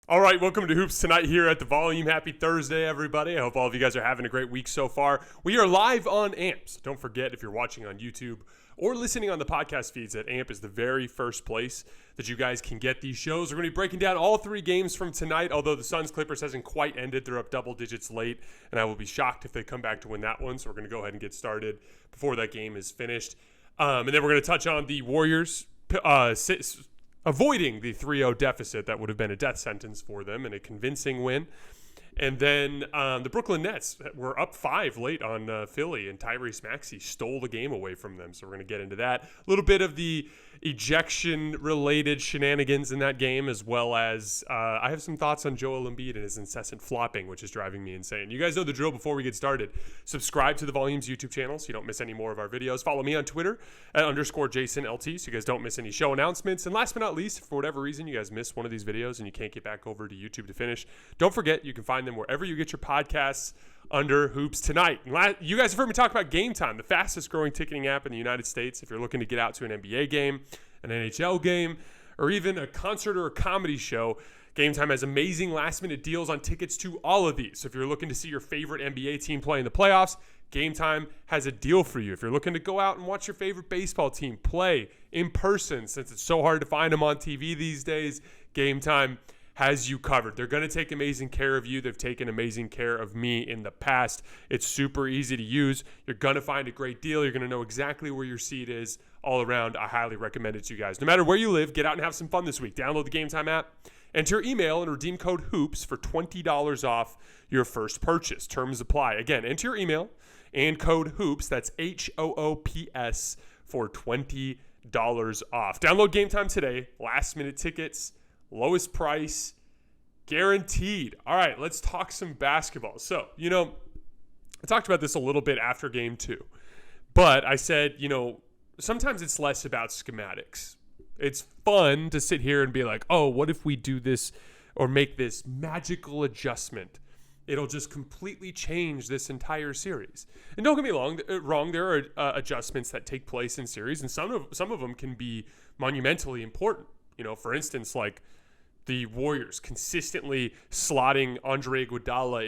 All right, welcome to Hoops Tonight here at the Volume. Happy Thursday, everybody. I hope all of you guys are having a great week so far. We are live on AMPS. Don't forget, if you're watching on YouTube or listening on the podcast feeds, that AMP is the very first place that you guys can get these shows. We're going to be breaking down all three games from tonight, although the Suns-Clippers hasn't quite ended. They're up double digits late, and I will be shocked if they come back to win that one. So we're going to go ahead and get started before that game is finished. And then we're going to touch on the Warriors avoiding the 3-0 deficit that would have been a death sentence for them and a convincing win. And then the Brooklyn Nets were up 5 late on Philly, and Tyrese Maxey stole the game away from them. So we're going to get into that. A little bit of the ejection-related shenanigans in that game, as well as I have some thoughts on Joel Embiid and his incessant flopping, which is driving me insane. You guys know the drill. Before we get started, subscribe to the Volumes YouTube channel so you don't miss any more of our videos. Follow me on Twitter at _JasonLT so you guys don't miss any show announcements. And last but not least, for whatever reason you guys missed one of these videos and you can't get back over to YouTube to finish, don't forget you can find them wherever you get your podcasts under Hoops Tonight. You guys have heard me talk about Game Time, the fastest growing ticketing app in the United States. If you're looking to get out to an NBA game, an NHL game, or even a concert or a comedy show, Game Time has amazing last-minute deals on tickets to all of these. So if you're looking to see your favorite NBA team play in the playoffs, Game Time has a deal for you. If you're looking to go out and watch your favorite baseball team play in person, since it's so hard to find them on TV these days, Game Time has you covered. They're going to take amazing care of you. They've taken amazing care of me in the past. It's super easy to use. You're going to find a great deal. You're going to know exactly where your seat is all around. I highly recommend it to you guys. No matter where you live, get out and have some fun this week. Download the Game Time app, enter your email, and redeem code HOOPS for $20 off your first purchase. Terms apply. Again, enter your email and code HOOPS, that's HOOPS, for $20 off. Download Game Time today. Last minute tickets, lowest price, guaranteed. All right, let's talk some basketball. So, I talked about this a little bit after game 2, but I said, sometimes it's less about schematics. It's fun to sit here and be like, oh, what if we do this or make this magical adjustment? It'll just completely change this entire series. And don't get me wrong, there are adjustments that take place in series, and some of them can be monumentally important. For instance, like the Warriors consistently slotting Andre Iguodala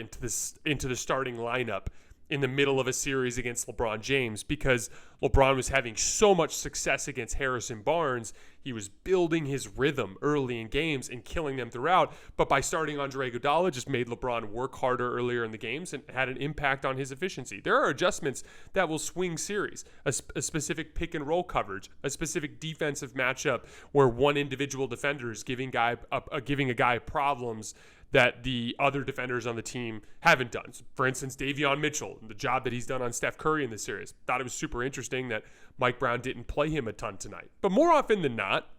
into the starting lineup in the middle of a series against LeBron James, because LeBron was having so much success against Harrison Barnes. He was building his rhythm early in games and killing them throughout. But by starting Andre Iguodala, just made LeBron work harder earlier in the games and had an impact on his efficiency. There are adjustments that will swing series, a specific pick and roll coverage, a specific defensive matchup where one individual defender is giving a guy problems that the other defenders on the team haven't done. So for instance, Davion Mitchell, the job that he's done on Steph Curry in this series. Thought it was super interesting that Mike Brown didn't play him a ton tonight. But more often than not,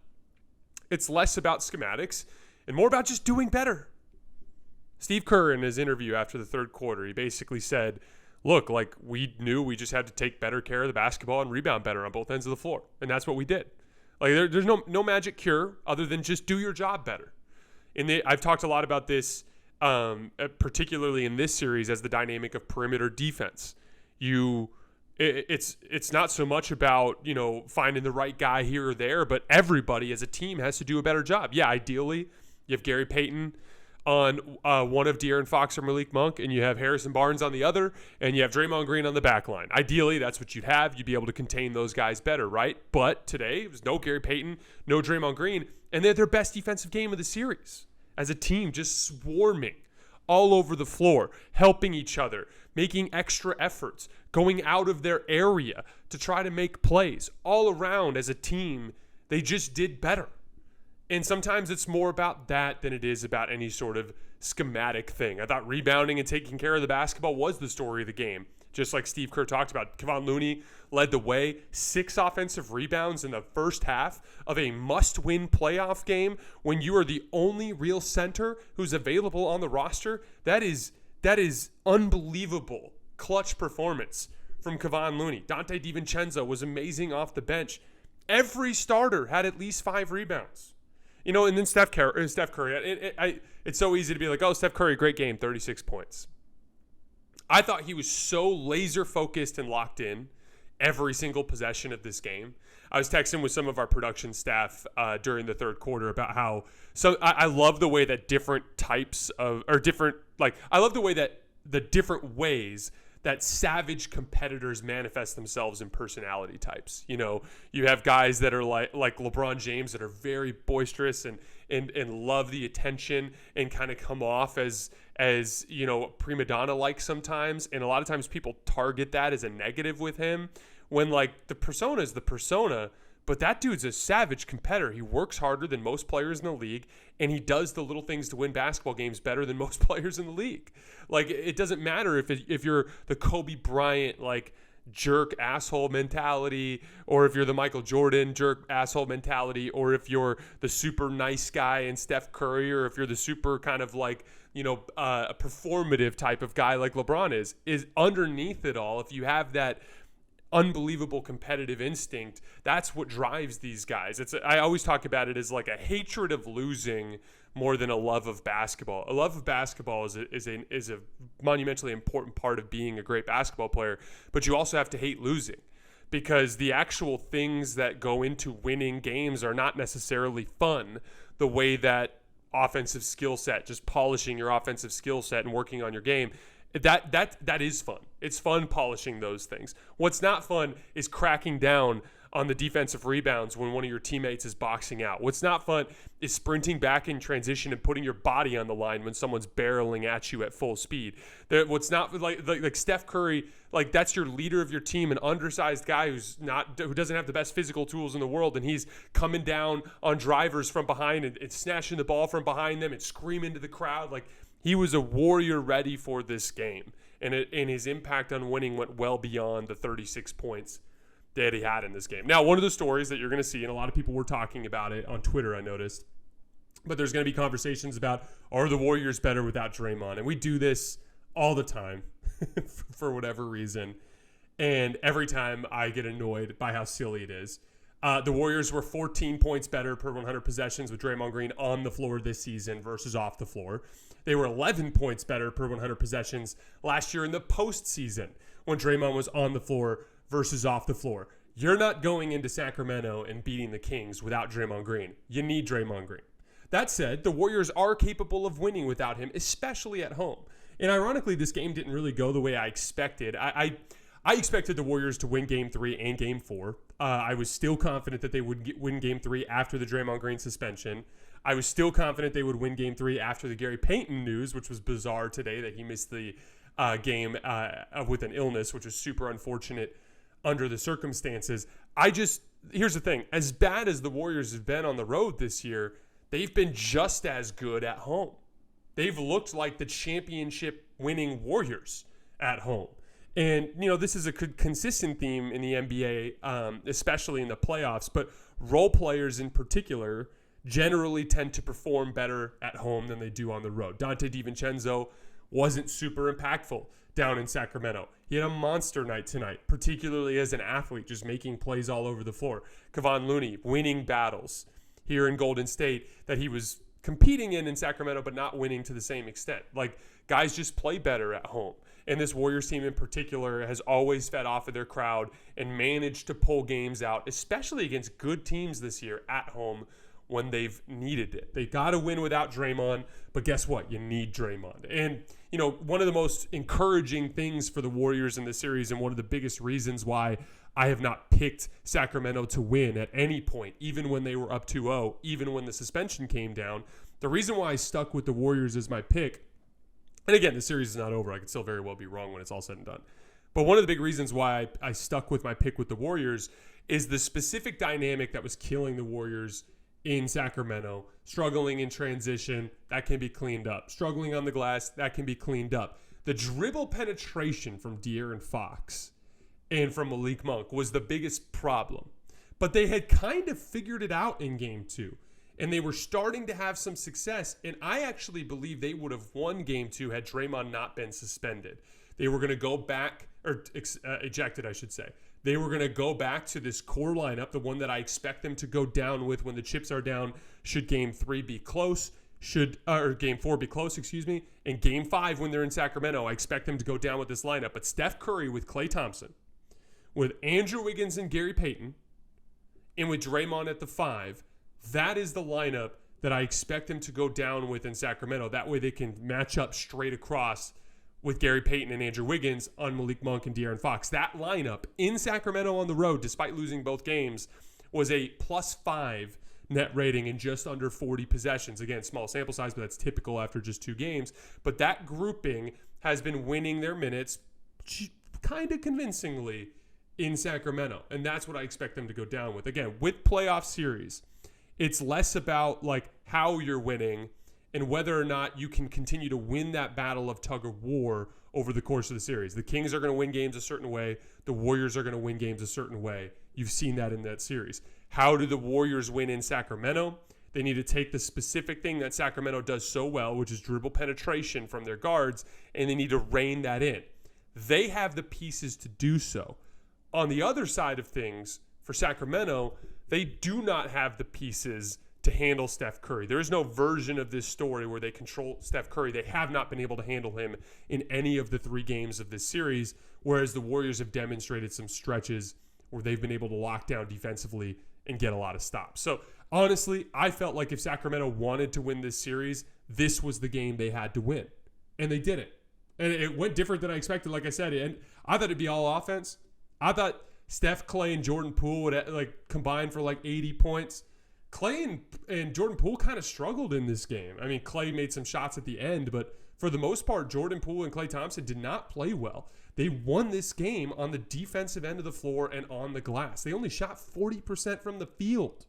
it's less about schematics and more about just doing better. Steve Kerr, in his interview after the third quarter, he basically said, look, like we knew we just had to take better care of the basketball and rebound better on both ends of the floor. And that's what we did. Like there's no magic cure other than just do your job better. I've talked a lot about this, particularly in this series, as the dynamic of perimeter defense. It's not so much about finding the right guy here or there, but everybody as a team has to do a better job. Yeah, ideally you have Gary Payton on one of De'Aaron Fox or Malik Monk, and you have Harrison Barnes on the other, and you have Draymond Green on the back line. Ideally, that's what you'd have. You'd be able to contain those guys better, right? But today, it was no Gary Payton, no Draymond Green, and they had their best defensive game of the series as a team, just swarming all over the floor, helping each other, making extra efforts, going out of their area to try to make plays. All around as a team, they just did better. And sometimes it's more about that than it is about any sort of schematic thing. I thought rebounding and taking care of the basketball was the story of the game. Just like Steve Kerr talked about, Kevon Looney led the way. 6 offensive rebounds in the first half of a must-win playoff game when you are the only real center who's available on the roster. That is unbelievable clutch performance from Kevon Looney. Dante DiVincenzo was amazing off the bench. Every starter had at least 5 rebounds. And then Steph Curry. It's so easy to be like, oh, Steph Curry, great game, 36 points. I thought he was so laser focused and locked in every single possession of this game. I was texting with some of our production staff during the third quarter about how I love the way that different types of or different I love the way that the different ways that savage competitors manifest themselves in personality types. You know, you have guys that are like LeBron James that are very boisterous and love the attention and kind of come off as you know, prima donna like sometimes, and a lot of times people target that as a negative with him when like the persona is the persona. But that dude's a savage competitor. He works harder than most players in the league, and he does the little things to win basketball games better than most players in the league. Like, it doesn't matter if you're the Kobe Bryant, like, jerk asshole mentality, or if you're the Michael Jordan jerk asshole mentality, or if you're the super nice guy in Steph Curry, or if you're the super kind of like, you know, a performative type of guy like LeBron is underneath it all. If you have that unbelievable competitive instinct, that's what drives these guys. I always talk about it as like a hatred of losing more than a love of basketball. A love of basketball is a monumentally important part of being a great basketball player, but you also have to hate losing, because the actual things that go into winning games are not necessarily fun the way that offensive skill set, just polishing your offensive skill set and working on your game, that is fun. It's fun polishing those things. What's not fun is cracking down on the defensive rebounds when one of your teammates is boxing out. What's not fun is sprinting back in transition and putting your body on the line when someone's barreling at you at full speed. What's not like Steph Curry, like that's your leader of your team, an undersized guy who doesn't have the best physical tools in the world, and he's coming down on drivers from behind and snatching the ball from behind them and screaming to the crowd. Like, he was a warrior ready for this game, and his impact on winning went well beyond the 36 points that he had in this game. Now, one of the stories that you're going to see, and a lot of people were talking about it on Twitter, I noticed, but there's going to be conversations about, are the Warriors better without Draymond? And we do this all the time for whatever reason, and every time I get annoyed by how silly it is. The Warriors were 14 points better per 100 possessions with Draymond Green on the floor this season versus off the floor. They were 11 points better per 100 possessions last year in the postseason when Draymond was on the floor versus off the floor. You're not going into Sacramento and beating the Kings without Draymond Green. You need Draymond Green. That said, the Warriors are capable of winning without him, especially at home. And ironically, this game didn't really go the way I expected. I expected the Warriors to win Game 3 and Game 4. I was still confident that they would win Game 3 after the Draymond Green suspension. I was still confident they would win Game 3 after the Gary Payton news, which was bizarre today that he missed the game with an illness, which was super unfortunate under the circumstances. Here's the thing. As bad as the Warriors have been on the road this year, they've been just as good at home. They've looked like the championship-winning Warriors at home. And, you know, this is a consistent theme in the NBA, especially in the playoffs, but role players in particular generally tend to perform better at home than they do on the road. Dante DiVincenzo wasn't super impactful down in Sacramento. He had a monster night tonight, particularly as an athlete, just making plays all over the floor. Kevon Looney winning battles here in Golden State that he was competing in Sacramento, but not winning to the same extent. Like, guys just play better at home. And this Warriors team in particular has always fed off of their crowd and managed to pull games out, especially against good teams this year at home when they've needed it. They got to win without Draymond, but guess what? You need Draymond. And, you know, one of the most encouraging things for the Warriors in this series, and one of the biggest reasons why I have not picked Sacramento to win at any point, even when they were up 2-0, even when the suspension came down, the reason why I stuck with the Warriors as my pick, and again, the series is not over. I could still very well be wrong when it's all said and done. But one of the big reasons why I stuck with my pick with the Warriors is the specific dynamic that was killing the Warriors in Sacramento. Struggling in transition, that can be cleaned up. Struggling on the glass, that can be cleaned up. The dribble penetration from De'Aaron Fox and from Malik Monk was the biggest problem. But they had kind of figured it out in Game 2. And they were starting to have some success. And I actually believe they would have won Game 2 had Draymond not been suspended. They were going to go back, or ejected, I should say. They were going to go back to this core lineup, the one that I expect them to go down with when the chips are down. Should Game 3 be close, or Game 4 be close, And Game 5, when they're in Sacramento, I expect them to go down with this lineup. But Steph Curry with Klay Thompson, with Andrew Wiggins and Gary Payton, and with Draymond at the 5, that is the lineup that I expect them to go down with in Sacramento. That way they can match up straight across with Gary Payton and Andrew Wiggins on Malik Monk and De'Aaron Fox. That lineup in Sacramento on the road, despite losing both games, was a +5 net rating in just under 40 possessions. Again, small sample size, but that's typical after just 2 games. But that grouping has been winning their minutes kind of convincingly in Sacramento. And that's what I expect them to go down with. Again, with playoff series, it's less about like how you're winning and whether or not you can continue to win that battle of tug of war over the course of the series. The Kings are going to win games a certain way. The Warriors are going to win games a certain way. You've seen that in that series. How do the Warriors win in Sacramento? They need to take the specific thing that Sacramento does so well, which is dribble penetration from their guards, and they need to rein that in. They have the pieces to do so. On the other side of things, for Sacramento, they do not have the pieces to handle Steph Curry. There is no version of this story where they control Steph Curry. They have not been able to handle him in any of the 3 games of this series, whereas the Warriors have demonstrated some stretches where they've been able to lock down defensively and get a lot of stops. So honestly, I felt like if Sacramento wanted to win this series, this was the game they had to win. And they did it. And it went different than I expected, like I said. And I thought it'd be all offense. I thought Steph, Klay, and Jordan Poole would like combine for like 80 points. Klay and Jordan Poole kind of struggled in this game. I mean, Klay made some shots at the end, but for the most part, Jordan Poole and Klay Thompson did not play well. They won this game on the defensive end of the floor and on the glass. They only shot 40% from the field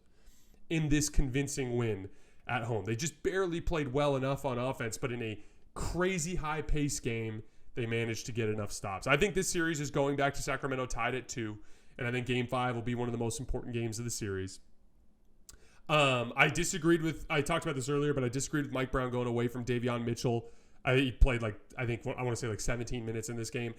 in this convincing win at home. They just barely played well enough on offense, but in a crazy high-paced game, they managed to get enough stops. I think this series is going back to Sacramento tied at 2, and I think Game 5 will be one of the most important games of the series. I talked about this earlier, but I disagreed with Mike Brown going away from Davion Mitchell. He played I want to say 17 minutes in this game.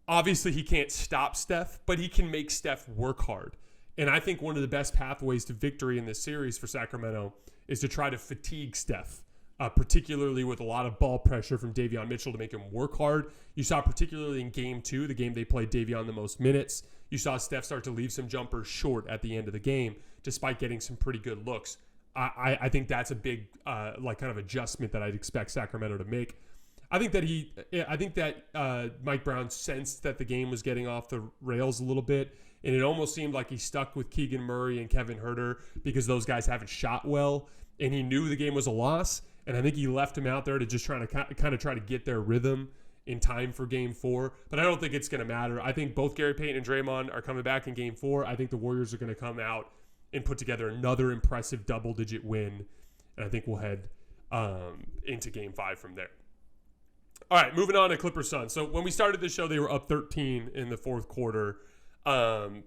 Obviously, he can't stop Steph, but he can make Steph work hard. And I think one of the best pathways to victory in this series for Sacramento is to try to fatigue Steph, particularly with a lot of ball pressure from Davion Mitchell to make him work hard. You saw particularly in Game 2, the game they played Davion the most minutes, you saw Steph start to leave some jumpers short at the end of the game, despite getting some pretty good looks. I think that's a big kind of adjustment that I'd expect Sacramento to make. I think that Mike Brown sensed that the game was getting off the rails a little bit, and it almost seemed like he stuck with Keegan Murray and Kevin Huerter because those guys haven't shot well, and he knew the game was a loss, and I think he left him out there to just try to get their rhythm in time for Game 4, but I don't think it's going to matter. I think both Gary Payton and Draymond are coming back in Game 4. I think the Warriors are going to come out and put together another impressive double-digit win, and I think we'll head into Game 5 from there. All right, moving on to Clippers Suns. So when we started this show, they were up 13 in the fourth quarter. I'm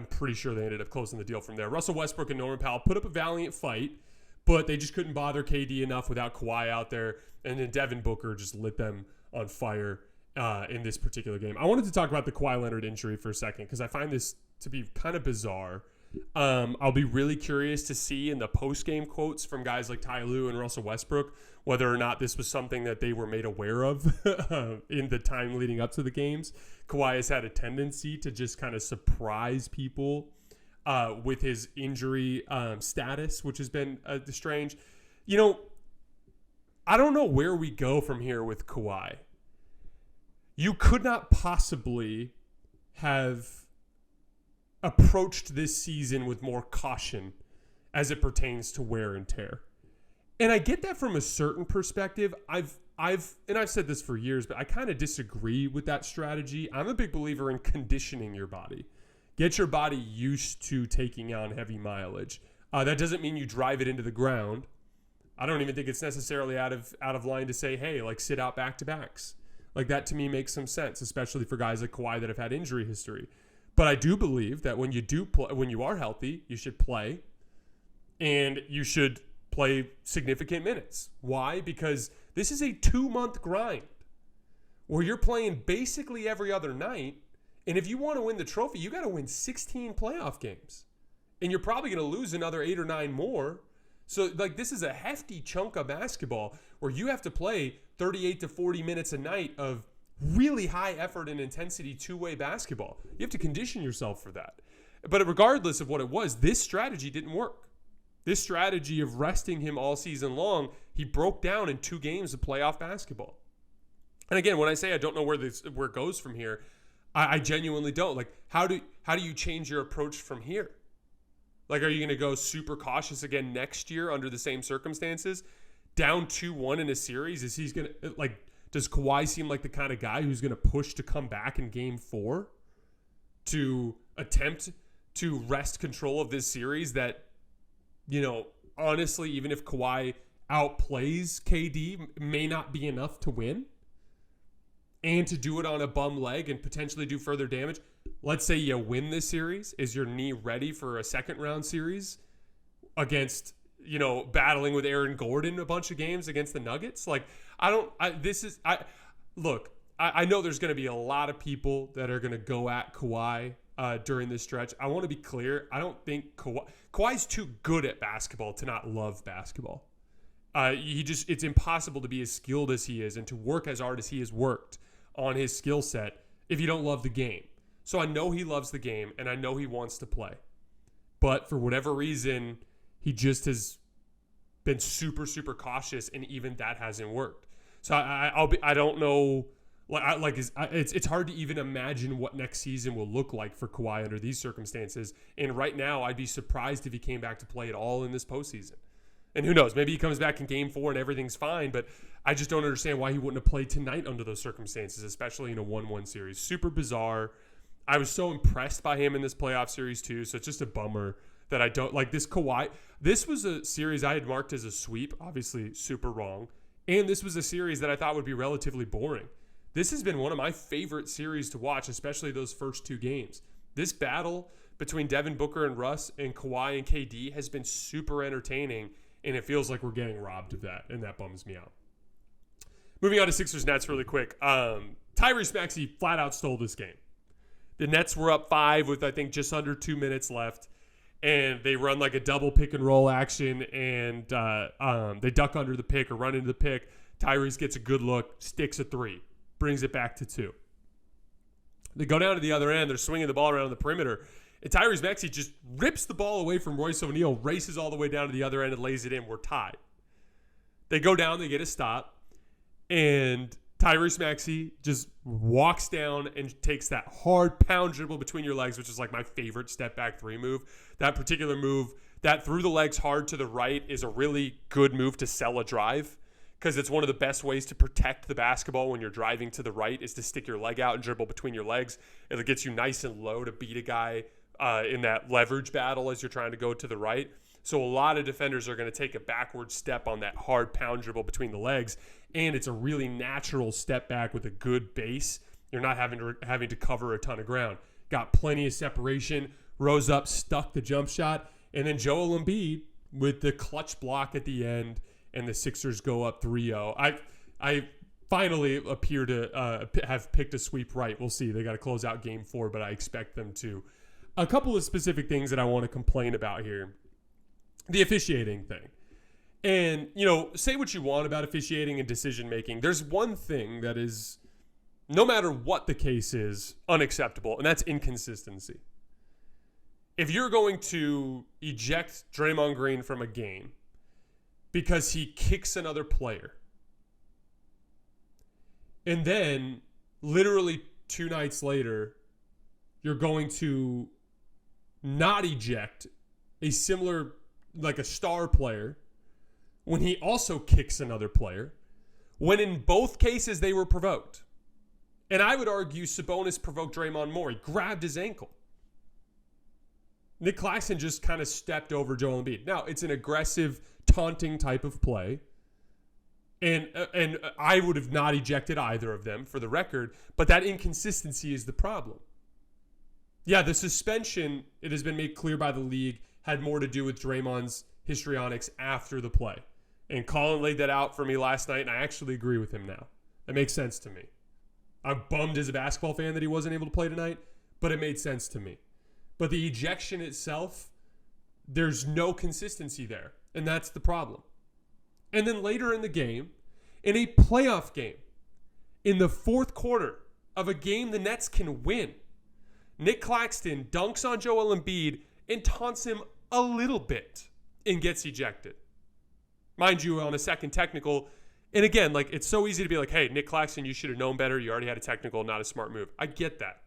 pretty sure they ended up closing the deal from there. Russell Westbrook and Norman Powell put up a valiant fight, but they just couldn't bother KD enough without Kawhi out there, and then Devin Booker just lit them on fire in this particular game. I wanted to talk about the Kawhi Leonard injury for a second because I find this to be kind of bizarre. I'll be really curious to see in the post-game quotes from guys like Ty Lue and Russell Westbrook whether or not this was something that they were made aware of in the time leading up to the games. Kawhi has had a tendency to just kind of surprise people with his injury status, which has been strange. You know, I don't know where we go from here with Kawhi. You could not possibly have approached this season with more caution as it pertains to wear and tear. And I get that from a certain perspective. I've said this for years, but I kind of disagree with that strategy. I'm a big believer in conditioning your body. Get your body used to taking on heavy mileage. That doesn't mean you drive it into the ground. I don't even think it's necessarily out of line to say, hey, like sit out back-to-backs. Like that to me makes some sense, especially for guys like Kawhi that have had injury history. But I do believe that when you are healthy, you should play, and you should play significant minutes. Why? Because this is a 2-month grind where you're playing basically every other night, and if you want to win the trophy, you got to win 16 playoff games, and you're probably going to lose another 8 or 9 more. So, like, this is a hefty chunk of basketball where you have to play 38 to 40 minutes a night of really high effort and intensity two-way basketball. You have to condition yourself for that. But regardless of what it was, this strategy didn't work. This strategy of resting him all season long, he broke down in 2 games of playoff basketball. And again, when I say I don't know where it goes from here, I genuinely don't. Like, how do you change your approach from here? Like, are you going to go super cautious again next year under the same circumstances? Down 2-1 in a series? Does Kawhi seem like the kind of guy who's going to push to come back in game 4 to attempt to wrest control of this series that, honestly, even if Kawhi outplays KD, may not be enough to win? And to do it on a bum leg and potentially do further damage. Let's say you win this series. Is your knee ready for a second round series against, battling with Aaron Gordon a bunch of games against the Nuggets? Like, I know there's going to be a lot of people that are going to go at Kawhi during this stretch. I want to be clear. I don't think Kawhi's too good at basketball to not love basketball. It's impossible to be as skilled as he is and to work as hard as he has worked on his skill set if you don't love the game. So I know he loves the game and I know he wants to play. But for whatever reason, he just has been super, super cautious, and even that hasn't worked. So I don't know. It's hard to even imagine what next season will look like for Kawhi under these circumstances. And right now, I'd be surprised if he came back to play at all in this postseason. And who knows? Maybe he comes back in game 4 and everything's fine, but I just don't understand why he wouldn't have played tonight under those circumstances, especially in a 1-1 series. Super bizarre. I was so impressed by him in this playoff series too, so it's just a bummer that I don't like this Kawhi. This was a series I had marked as a sweep, obviously super wrong, and this was a series that I thought would be relatively boring. This has been one of my favorite series to watch, especially those first 2 games. This battle between Devin Booker and Russ and Kawhi and KD has been super entertaining, and it feels like we're getting robbed of that, and that bums me out. Moving on to Sixers Nets really quick. Tyrese Maxey flat out stole this game. The Nets were up 5 with, I think, just under 2 minutes left, and they run like a double pick and roll action, and they duck under the pick or run into the pick. Tyrese gets a good look, sticks a 3, brings it back to 2. They go down to the other end. They're swinging the ball around the perimeter. And Tyrese Maxey just rips the ball away from Royce O'Neal, races all the way down to the other end and lays it in. We're tied. They go down, they get a stop, and Tyrese Maxey just walks down and takes that hard pound dribble between your legs, which is like my favorite step back 3 move. That particular move, that through the legs hard to the right, is a really good move to sell a drive, because it's one of the best ways to protect the basketball when you're driving to the right is to stick your leg out and dribble between your legs. It gets you nice and low to beat a guy in that leverage battle as you're trying to go to the right. So a lot of defenders are going to take a backward step on that hard pound dribble between the legs, and it's a really natural step back with a good base. You're not having to cover a ton of ground. Got plenty of separation, rose up, stuck the jump shot, and then Joel Embiid with the clutch block at the end, and the Sixers go up 3-0. I finally appear to have picked a sweep right. We'll see. They got to close out game 4, but I expect them to. A couple of specific things that I want to complain about here. The officiating thing. And, say what you want about officiating and decision-making. There's one thing that is, no matter what the case is, unacceptable, and that's inconsistency. If you're going to eject Draymond Green from a game because he kicks another player, and then literally 2 nights later, you're going to not eject a similar, like a star player, when he also kicks another player, when in both cases they were provoked. And I would argue Sabonis provoked Draymond more. He grabbed his ankle. Nick Claxton just kind of stepped over Joel Embiid. Now, it's an aggressive, taunting type of play. And I would have not ejected either of them, for the record, but that inconsistency is the problem. Yeah, the suspension, it has been made clear by the league, had more to do with Draymond's histrionics after the play. And Colin laid that out for me last night, and I actually agree with him now. That makes sense to me. I'm bummed as a basketball fan that he wasn't able to play tonight, but it made sense to me. But the ejection itself, there's no consistency there, and that's the problem. And then later in the game, in a playoff game, in the 4th quarter of a game the Nets can win, Nick Claxton dunks on Joel Embiid and taunts him a little bit and gets ejected. Mind you, on a second technical. And again, like, it's so easy to be like, hey, Nick Claxton, you should have known better. You already had a technical, not a smart move. I get that.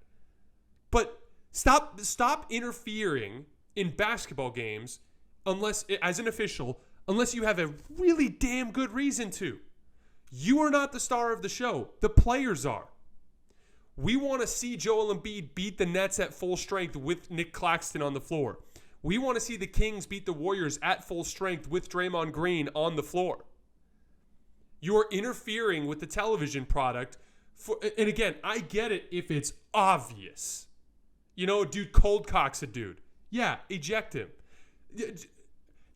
But stop interfering in basketball games unless, as an official, unless you have a really damn good reason to. You are not the star of the show. The players are. We want to see Joel Embiid beat the Nets at full strength with Nick Claxton on the floor. We want to see the Kings beat the Warriors at full strength with Draymond Green on the floor. You're interfering with the television product. And again, I get it if it's obvious. You know, a dude cold cocks a dude. Yeah, eject him.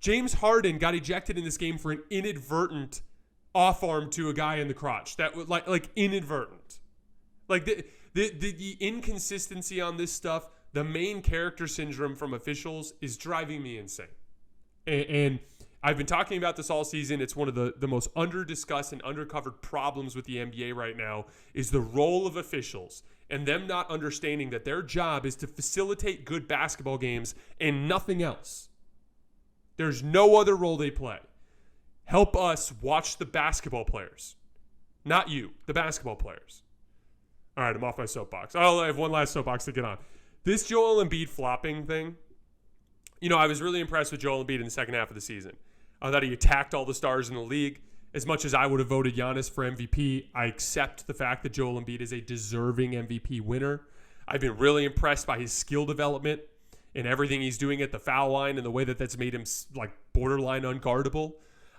James Harden got ejected in this game for an inadvertent off arm to a guy in the crotch. That was like inadvertent. Like the inconsistency on this stuff, the main character syndrome from officials is driving me insane. And I've been talking about this all season. It's one of the most under-discussed and undercovered problems with the NBA right now is the role of officials and them not understanding that their job is to facilitate good basketball games and nothing else. There's no other role they play. Help us watch the basketball players. Not you, the basketball players. All right, I'm off my soapbox. I have one last soapbox to get on. This Joel Embiid flopping thing, you know, I was really impressed with Joel Embiid in the second half of the season. I thought he attacked all the stars in the league. As much as I would have voted Giannis for MVP, I accept the fact that Joel Embiid is a deserving MVP winner. I've been really impressed by his skill development and everything he's doing at the foul line and the way that that's made him like borderline unguardable.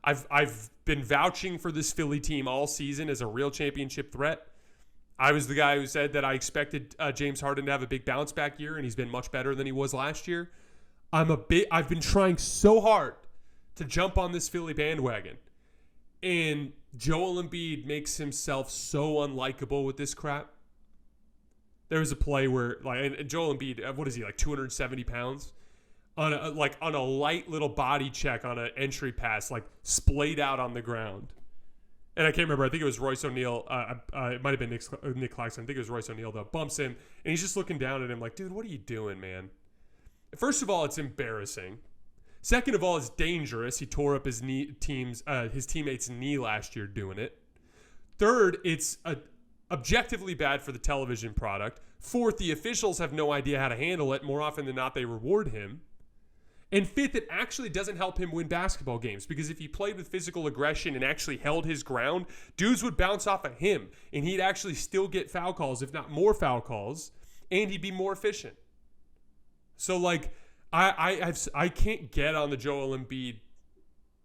I've been vouching for this Philly team all season as a real championship threat. I was the guy who said that I expected James Harden to have a big bounce back year, and he's been much better than he was last year. I've been trying so hard to jump on this Philly bandwagon, and Joel Embiid makes himself so unlikable with this crap. There was a play where, like, Joel Embiid, what is he, like 270 pounds? On a light little body check on an entry pass, like splayed out on the ground. And I can't remember. I think it was Royce O'Neal. It might have been Nick Claxton. I think it was Royce O'Neal, though. Bumps him, and he's just looking down at him like, dude, what are you doing, man? First of all, it's embarrassing. Second of all, it's dangerous. He tore up his teammate's knee last year doing it. Third, it's objectively bad for the television product. Fourth, the officials have no idea how to handle it. More often than not, they reward him. And fifth, it actually doesn't help him win basketball games because if he played with physical aggression and actually held his ground, dudes would bounce off of him and he'd actually still get foul calls, if not more foul calls, and he'd be more efficient. So, like, I can't get on the Joel Embiid,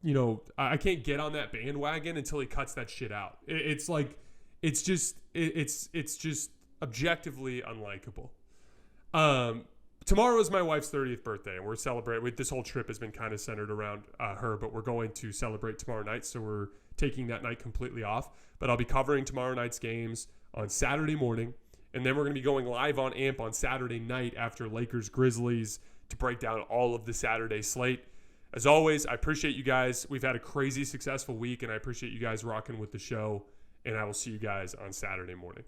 you know, I can't get on that bandwagon until he cuts that shit out. It's just objectively unlikable. Tomorrow is my wife's 30th birthday, and we're celebrating. This whole trip has been kind of centered around her, but we're going to celebrate tomorrow night, so we're taking that night completely off. But I'll be covering tomorrow night's games on Saturday morning, and then we're going to be going live on AMP on Saturday night after Lakers-Grizzlies to break down all of the Saturday slate. As always, I appreciate you guys. We've had a crazy successful week, and I appreciate you guys rocking with the show, and I will see you guys on Saturday morning.